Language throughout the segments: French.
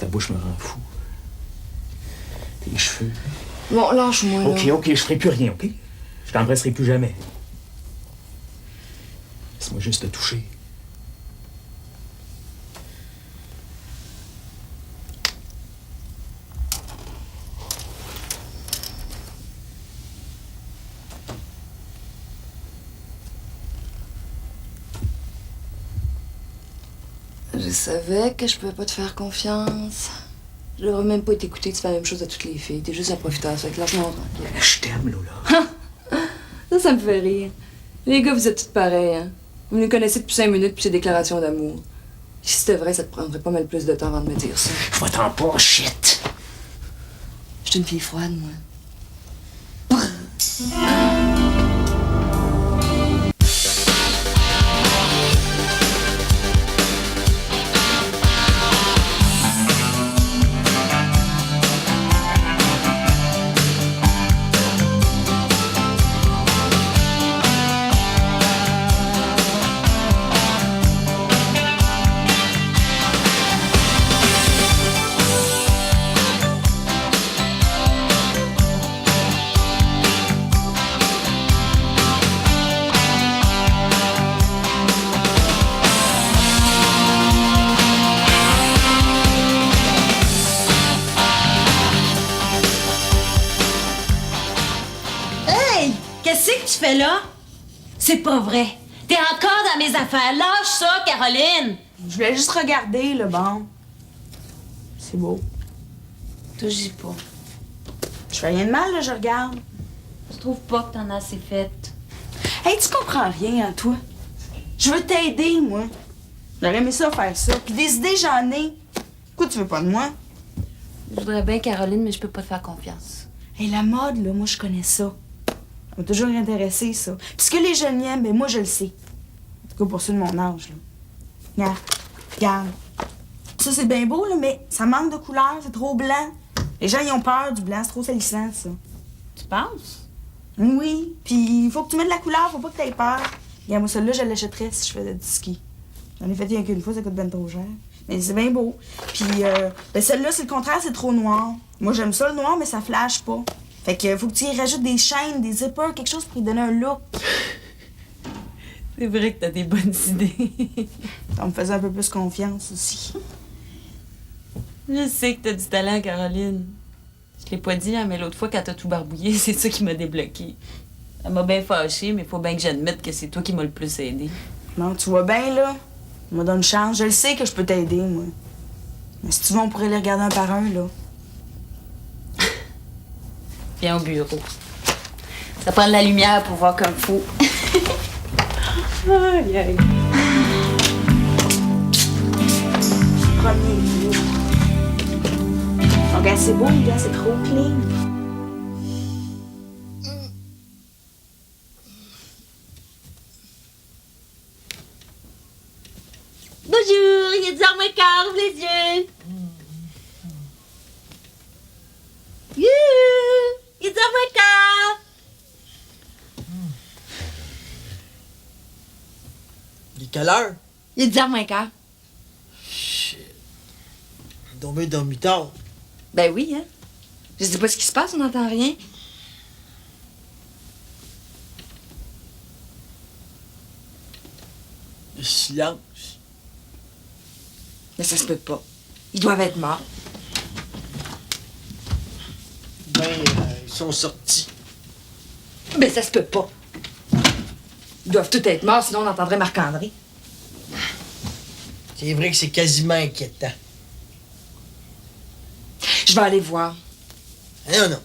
Ta bouche me rend fou. Tes cheveux. Bon, lâche-moi, là. OK, je ferai plus rien, OK? Je t'embrasserai plus jamais. Laisse-moi juste te toucher. Je savais que je pouvais pas te faire confiance. Je devrais même pas t'écouter, tu fais la même chose à toutes les filles. T'es juste un profiteur, ça fait que lâche-moi tranquille. Je t'aime, Lola. Ça me fait rire. Les gars, vous êtes toutes pareilles, hein. Vous nous connaissez depuis 5 minutes puis ces déclarations d'amour. Si c'était vrai, ça te prendrait pas mal plus de temps avant de me dire ça. Je m'attends pas, shit. Je suis une fille froide, moi. Qu'est-ce que tu fais là? C'est pas vrai. T'es encore dans mes affaires. Lâche ça, Caroline. Je voulais juste regarder, le bon. C'est beau. Touche pas. Je fais rien de mal, là, je regarde. Je trouve pas que t'en as assez fait. Hey, tu comprends rien, hein, toi? Je veux t'aider, moi. J'aurais aimé ça faire ça. Puis des idées, j'en ai. Pourquoi tu veux pas de moi? Je voudrais bien, Caroline, mais je peux pas te faire confiance. Hey, la mode, là, moi, je connais ça. Ça m'a toujours intéressé, ça. Puis ce que les jeunes aiment, ben moi, je le sais. En tout cas, pour ceux de mon âge, là. Regarde. Regarde. Ça, c'est bien beau, là, mais ça manque de couleur, c'est trop blanc. Les gens, ils ont peur du blanc, c'est trop salissant, ça. Tu penses? Oui, puis il faut que tu mettes de la couleur, faut pas que t'aies peur. Regarde, moi, celle-là, je l'achèterais si je faisais du ski. J'en ai fait rien qu'une fois, ça coûte bien trop cher. Mais c'est bien beau. Puis, ben celle-là, c'est le contraire, c'est trop noir. Moi, j'aime ça, le noir, mais ça flash pas. Fait que faut que tu y rajoutes des chaînes, des zippers, quelque chose pour y donner un look. C'est vrai que t'as des bonnes idées. Ça me faisait un peu plus confiance aussi. Je sais que t'as du talent, Caroline. Je l'ai pas dit, hein, mais l'autre fois, quand t'as tout barbouillé, c'est ça qui m'a débloqué. Ça m'a bien fâchée, mais faut bien que j'admette que c'est toi qui m'as le plus aidé. Non, tu vois bien, là. Tu me donnes une chance. Je le sais que je peux t'aider, moi. Mais si tu veux, on pourrait les regarder un par un, là. Viens au bureau. Ça prend de la lumière pour voir comme faut. Aïe, aïe. Premier jour. Regarde, c'est beau, gars, c'est trop clean. Bonjour, il est 10h15, ouvre les yeux. Youhou, il est 10h15. Il est quelle heure? Il est 10h15. Shit. Donc bien dormi tard. Ben oui, hein. Je sais pas ce qui se passe, on n'entend rien. Le silence. Mais ça se peut pas. Ils doivent être morts. Ben, ils sont sortis. Mais ça se peut pas. Ils doivent tous être morts, sinon on entendrait Marc-André. C'est vrai que c'est quasiment inquiétant. Je vais aller voir. Non, non.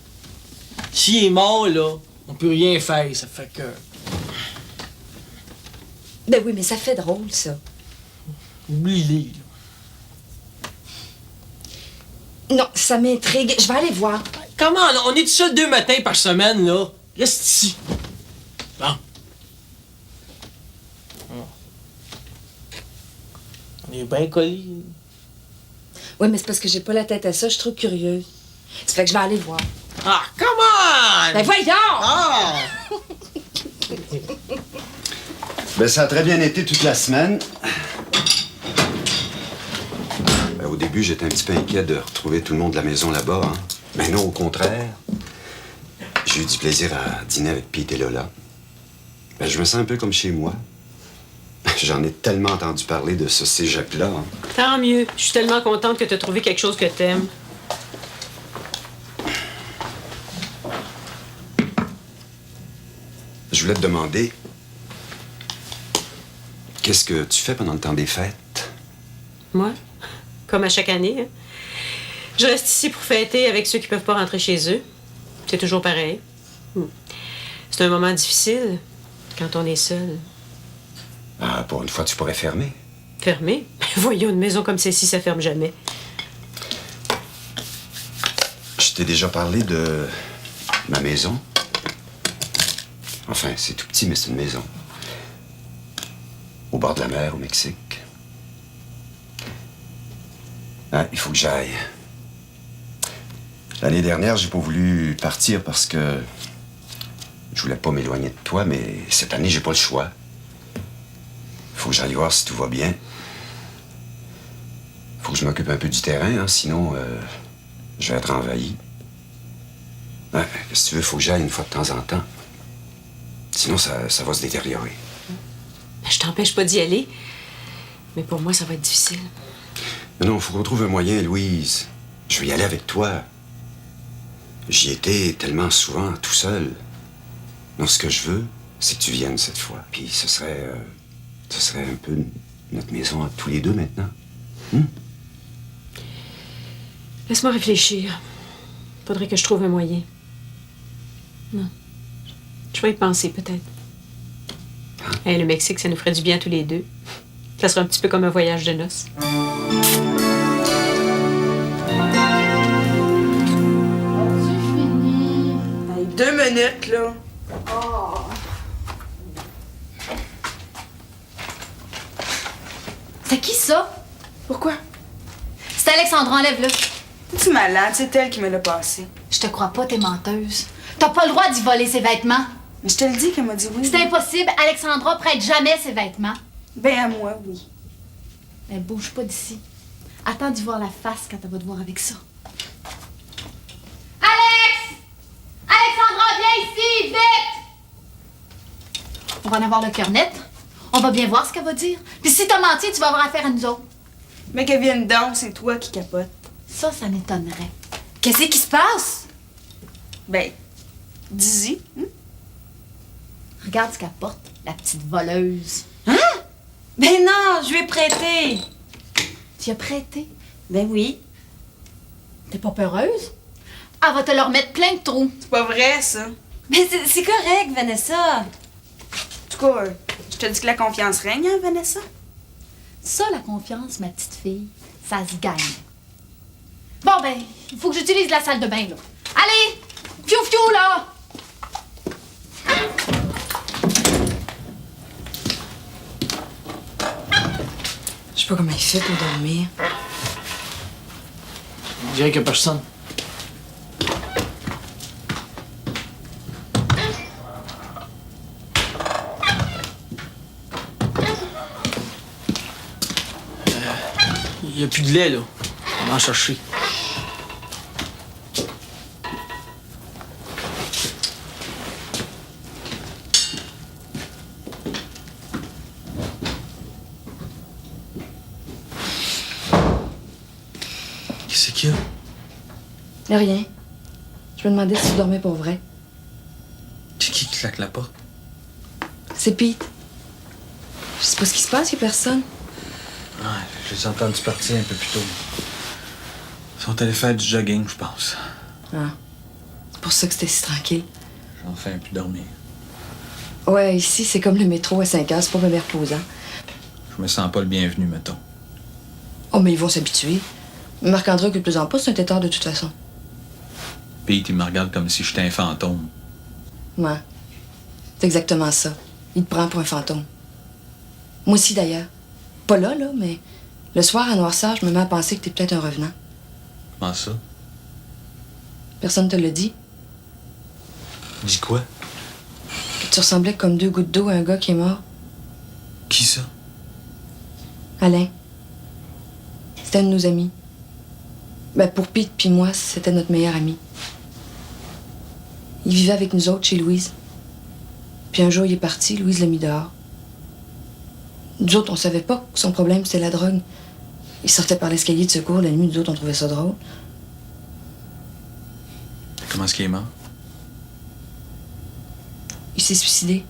S'il est mort, là, on peut rien faire, ça fait que... Ben oui, mais ça fait drôle, ça. Oublie-les, là. Non, ça m'intrigue. Je vais aller voir. Comment? On est tout ça 2 matins par semaine, là. Reste ici. Bon. On est bien collés. Oui, mais c'est parce que j'ai pas la tête à ça, je suis trop curieuse. Ça fait que je vais aller voir. Ah, come on! Ben voyons! Ah! Ben, ça a très bien été toute la semaine. Ben, au début, j'étais un petit peu inquiet de retrouver tout le monde de la maison là-bas. Hein. Mais non, au contraire. J'ai eu du plaisir à dîner avec Pete et Lola. Ben, je me sens un peu comme chez moi. J'en ai tellement entendu parler de ce cégep-là. Hein. Tant mieux. Je suis tellement contente que tu as trouvé quelque chose que t'aimes. Je voulais te demander, qu'est-ce que tu fais pendant le temps des fêtes? Moi? Comme à chaque année. Hein? Je reste ici pour fêter avec ceux qui peuvent pas rentrer chez eux. C'est toujours pareil. C'est un moment difficile quand on est seul. Ah, pour une fois, tu pourrais fermer. Fermé? Voyons, une maison comme celle-ci, ça ferme jamais. Je t'ai déjà parlé de ma maison. Enfin, c'est tout petit, mais c'est une maison. Au bord de la mer, au Mexique. Ah, il faut que j'aille. L'année dernière, j'ai pas voulu partir parce que je voulais pas m'éloigner de toi, mais cette année, j'ai pas le choix. Faut que j'aille voir si tout va bien. Faut que je m'occupe un peu du terrain, hein, sinon je vais être envahi. Ouais, si tu veux, faut que j'aille une fois de temps en temps. Sinon, ça va se détériorer. Je t'empêche pas d'y aller. Mais pour moi, ça va être difficile. Mais non, faut qu'on trouve un moyen, Louise. Je vais y aller avec toi. J'y étais tellement souvent, tout seul. Non, ce que je veux, c'est que tu viennes cette fois. Puis ce serait un peu notre maison à tous les deux maintenant. Laisse-moi réfléchir. Faudrait que je trouve un moyen. Non. Je vais y penser, peut-être. Hey, le Mexique, ça nous ferait du bien tous les deux. Ça serait un petit peu comme un voyage de noces. Hey, 2 minutes, là. C'est qui ça? Pourquoi? C'est Alexandra, enlève-le. T'es-tu malade? C'est elle qui me l'a passé. Je te crois pas, t'es menteuse. T'as pas le droit d'y voler ses vêtements. Mais je te le dis qu'elle m'a dit oui. C'est impossible, Alexandra prête jamais ses vêtements. Ben à moi, oui. Elle bouge pas d'ici. Attends d'y voir la face quand elle va te voir avec ça. Alex! Alexandra, viens ici, vite! On va en avoir le cœur net. On va bien voir ce qu'elle va dire. Puis si t'as menti, tu vas avoir affaire à nous autres. Mais qu'elle vienne donc, c'est toi qui capote. Ça m'étonnerait. Qu'est-ce qui se passe? Ben, dis-y. Regarde ce qu'elle porte, la petite voleuse. Ben non, je lui ai prêté. Tu as prêté? Ben oui. T'es pas peureuse? Elle va te leur mettre plein de trous. C'est pas vrai, ça. Mais c'est correct, Vanessa. En tout cas, je te dis que la confiance règne, hein, Vanessa? Ça, la confiance, ma petite fille, ça se gagne. Bon, ben, il faut que j'utilise la salle de bain, là. Allez! Fiou-fiou, là! Je sais pas comment il fait pour dormir. On dirait qu'il y a personne. Il n'y a plus de lait, là. On va en chercher. Qu'est-ce qu'il y a? Y'a rien. Je me demandais si tu dormais pour vrai. C'est qui claque la porte? C'est Pete. Je sais pas ce qui se passe, y'a personne. Ouais, je les ai entendus partir un peu plus tôt. Ils sont allés faire du jogging, je pense. Ah. C'est pour ça que c'était si tranquille. J'en fais un peu dormir. Ouais, ici, c'est comme le métro à 5 heures, c'est pas bien reposant. Je me sens pas le bienvenu, mettons. Oh, mais ils vont s'habituer. Marc-André occupe plus en pas, c'est un têtard de toute façon. Pete, il me regarde comme si j'étais un fantôme. Ouais. C'est exactement ça. Il te prend pour un fantôme. Moi aussi, d'ailleurs. Pas là, mais le soir, à noirceur, je me mets à penser que t'es peut-être un revenant. Comment ça? Personne te l'a dit. Dis quoi? Que tu ressemblais comme 2 gouttes d'eau à un gars qui est mort. Qui ça? Alain. C'était un de nos amis. Ben, pour Pete puis moi, c'était notre meilleur ami. Il vivait avec nous autres chez Louise. Puis un jour, il est parti, Louise l'a mis dehors. Nous autres, on savait pas que son problème, c'était la drogue. Il sortait par l'escalier de secours la nuit, nous autres, on trouvait ça drôle. Comment est-ce qu'il est mort? Il s'est suicidé.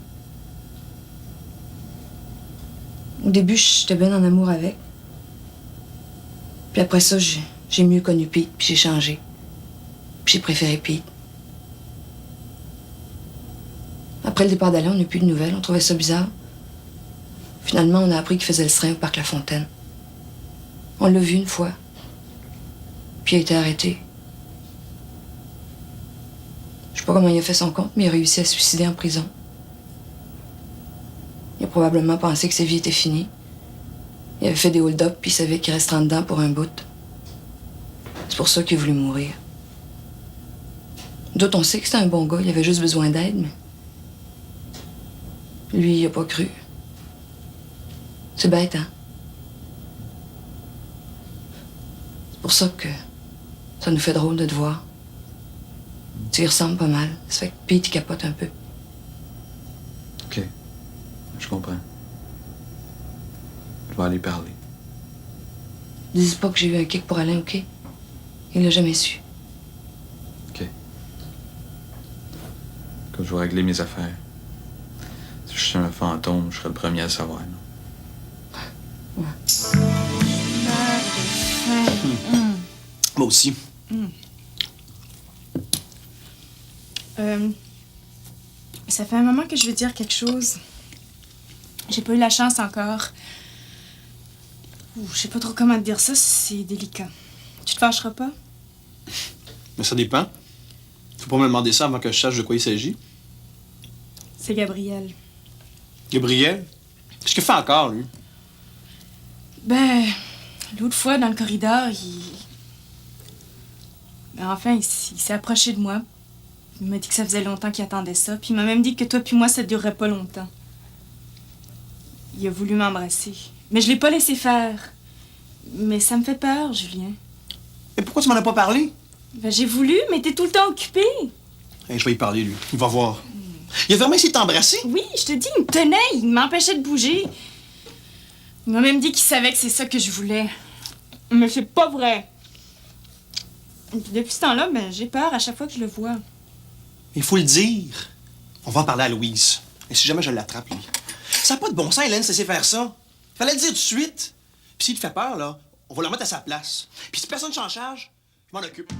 Au début, j'étais bien en amour avec. Puis après ça, j'ai mieux connu Pete, puis j'ai changé. Puis j'ai préféré Pete. Après le départ d'Alain, on n'a plus de nouvelles, on trouvait ça bizarre. Finalement, on a appris qu'il faisait le serin au parc La Fontaine. On l'a vu une fois. Puis il a été arrêté. Je sais pas comment il a fait son compte, mais il a réussi à se suicider en prison. Il a probablement pensé que sa vie était finie. Il avait fait des hold-up, puis il savait qu'il resterait en dedans pour un bout. C'est pour ça qu'il a voulu mourir. D'autres, on sait que c'était un bon gars, il avait juste besoin d'aide, mais... Lui, il a pas cru. C'est bête, hein? C'est pour ça que ça nous fait drôle de te voir. Tu y ressembles pas mal. Ça fait que Pete, il capote un peu. OK. Je comprends. Je vais aller parler. Dis pas que j'ai eu un kick pour Alain, OK? Il l'a jamais su. OK. Quand je vais régler mes affaires. Si je suis un fantôme, je serai le premier à le savoir. Non? Moi aussi. Ça fait un moment que je veux dire quelque chose. J'ai pas eu la chance encore. Je sais pas trop comment te dire ça, c'est délicat. Tu te fâcheras pas? Mais ça dépend. Faut pas me demander ça avant que je sache de quoi il s'agit. C'est Gabriel. Gabriel? Qu'est-ce qu'il fait encore, lui? Ben, l'autre fois, dans le corridor, il s'est approché de moi. Il m'a dit que ça faisait longtemps qu'il attendait ça. Puis il m'a même dit que toi puis moi, ça durerait pas longtemps. Il a voulu m'embrasser. Mais je l'ai pas laissé faire. Mais ça me fait peur, Julien. Et pourquoi tu m'en as pas parlé? Ben, j'ai voulu, mais t'es tout le temps occupé. Hey, je vais y parler, lui. Il va voir. Il a vraiment essayé de t'embrasser? Oui, je te dis, il me tenait, il m'empêchait de bouger. Il m'a même dit qu'il savait que c'est ça que je voulais. Mais c'est pas vrai. Et puis depuis ce temps-là, ben, j'ai peur à chaque fois que je le vois. Il faut le dire. On va en parler à Louise. Et si jamais je l'attrape, lui. Ça n'a pas de bon sens, Hélène, de se laisser faire ça. Fallait le dire tout de suite. Puis s'il te fait peur, là, on va le remettre à sa place. Puis si personne s'en charge, je m'en occupe.